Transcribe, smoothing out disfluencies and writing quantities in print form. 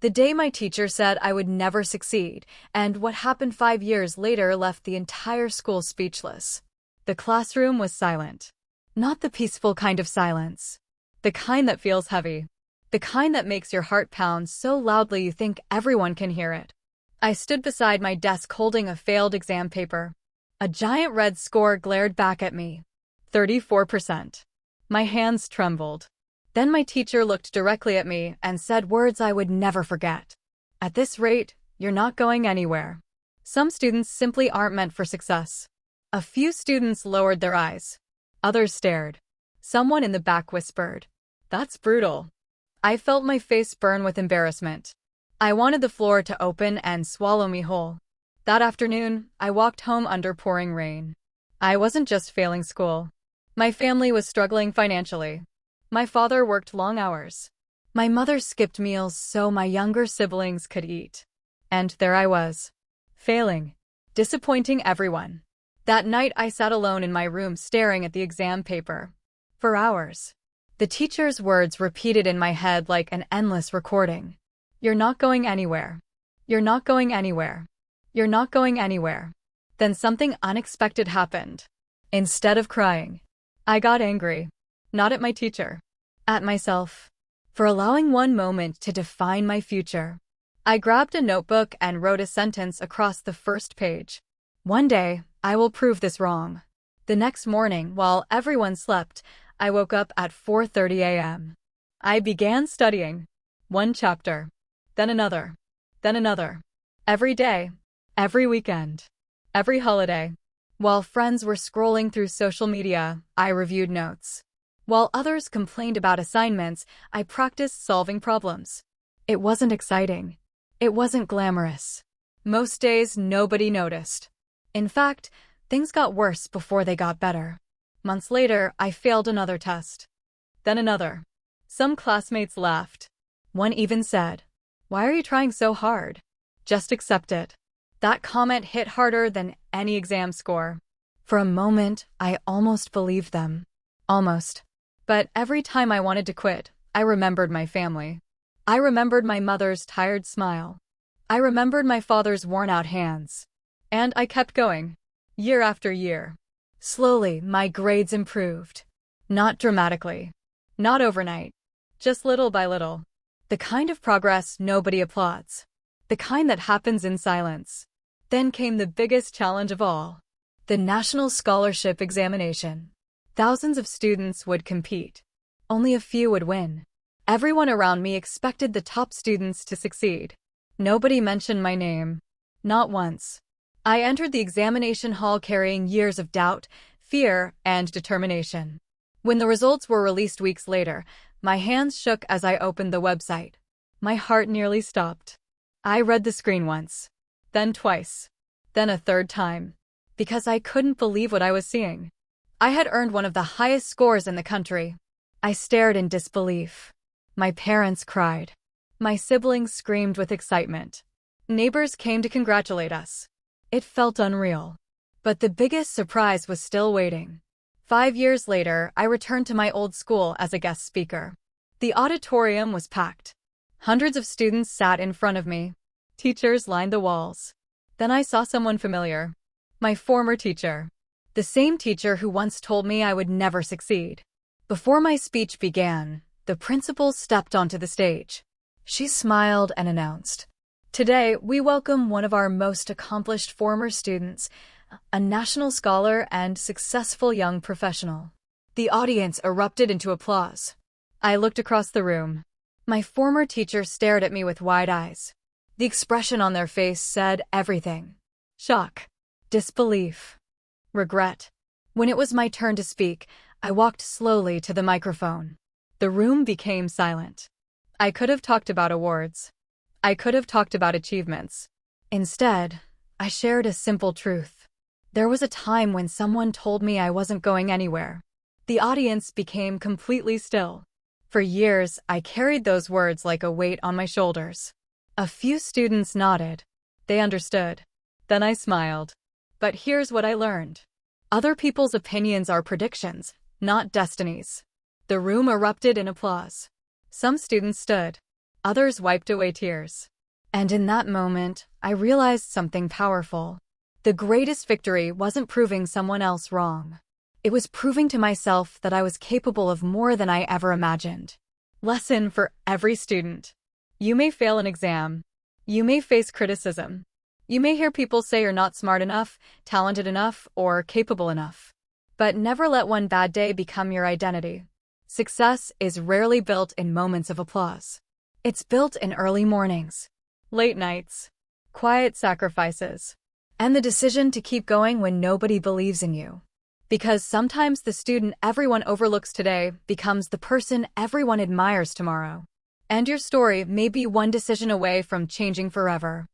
The day my teacher said I would never succeed, and what happened 5 years later left the entire school speechless. The classroom was silent. Not the peaceful kind of silence. The kind that feels heavy. The kind that makes your heart pound so loudly you think everyone can hear it. I stood beside my desk holding a failed exam paper. A giant red score glared back at me. 34%. My hands trembled. Then my teacher looked directly at me and said words I would never forget. At this rate, you're not going anywhere. Some students simply aren't meant for success. A few students lowered their eyes. Others stared. Someone in the back whispered, "That's brutal." I felt my face burn with embarrassment. I wanted the floor to open and swallow me whole. That afternoon, I walked home under pouring rain. I wasn't just failing school. My family was struggling financially. My father worked long hours. My mother skipped meals so my younger siblings could eat. And there I was, failing, disappointing everyone. That night I sat alone in my room staring at the exam paper. For hours. The teacher's words repeated in my head like an endless recording. "You're not going anywhere. You're not going anywhere. You're not going anywhere." Then something unexpected happened. Instead of crying, I got angry. Not at my teacher. At myself. For allowing one moment to define my future. I grabbed a notebook and wrote a sentence across the first page. "One day, I will prove this wrong." The next morning, while everyone slept, I woke up at 4:30 a.m. I began studying. One chapter. Then another. Then another. Every day. Every weekend. Every holiday. While friends were scrolling through social media, I reviewed notes. While others complained about assignments, I practiced solving problems. It wasn't exciting. It wasn't glamorous. Most days, nobody noticed. In fact, things got worse before they got better. Months later, I failed another test. Then another. Some classmates laughed. One even said, "Why are you trying so hard? Just accept it." That comment hit harder than any exam score. For a moment, I almost believed them. Almost. But every time I wanted to quit, I remembered my family. I remembered my mother's tired smile. I remembered my father's worn-out hands. And I kept going. Year after year. Slowly, my grades improved. Not dramatically. Not overnight. Just little by little. The kind of progress nobody applauds. The kind that happens in silence. Then came the biggest challenge of all. The National Scholarship Examination. Thousands of students would compete. Only a few would win. Everyone around me expected the top students to succeed. Nobody mentioned my name. Not once. I entered the examination hall carrying years of doubt, fear, and determination. When the results were released weeks later, my hands shook as I opened the website. My heart nearly stopped. I read the screen once. Then twice. Then a third time. Because I couldn't believe what I was seeing. I had earned one of the highest scores in the country. I stared in disbelief. My parents cried. My siblings screamed with excitement. Neighbors came to congratulate us. It felt unreal. But the biggest surprise was still waiting. 5 years later, I returned to my old school as a guest speaker. The auditorium was packed. Hundreds of students sat in front of me. Teachers lined the walls. Then I saw someone familiar. My former teacher. The same teacher who once told me I would never succeed. Before my speech began, the principal stepped onto the stage. She smiled and announced, "Today, we welcome one of our most accomplished former students, a national scholar and successful young professional." The audience erupted into applause. I looked across the room. My former teacher stared at me with wide eyes. The expression on their face said everything. Shock. Disbelief. Regret. When it was my turn to speak, I walked slowly to the microphone. The room became silent. I could have talked about awards. I could have talked about achievements. Instead, I shared a simple truth. There was a time when someone told me I wasn't going anywhere. The audience became completely still. For years, I carried those words like a weight on my shoulders. A few students nodded. They understood. Then I smiled. But here's what I learned. Other people's opinions are predictions, not destinies. The room erupted in applause. Some students stood. Others wiped away tears. And in that moment, I realized something powerful. The greatest victory wasn't proving someone else wrong. It was proving to myself that I was capable of more than I ever imagined. Lesson for every student. You may fail an exam. You may face criticism. You may hear people say you're not smart enough, talented enough, or capable enough. But never let one bad day become your identity. Success is rarely built in moments of applause. It's built in early mornings, late nights, quiet sacrifices, and the decision to keep going when nobody believes in you. Because sometimes the student everyone overlooks today becomes the person everyone admires tomorrow. And your story may be one decision away from changing forever.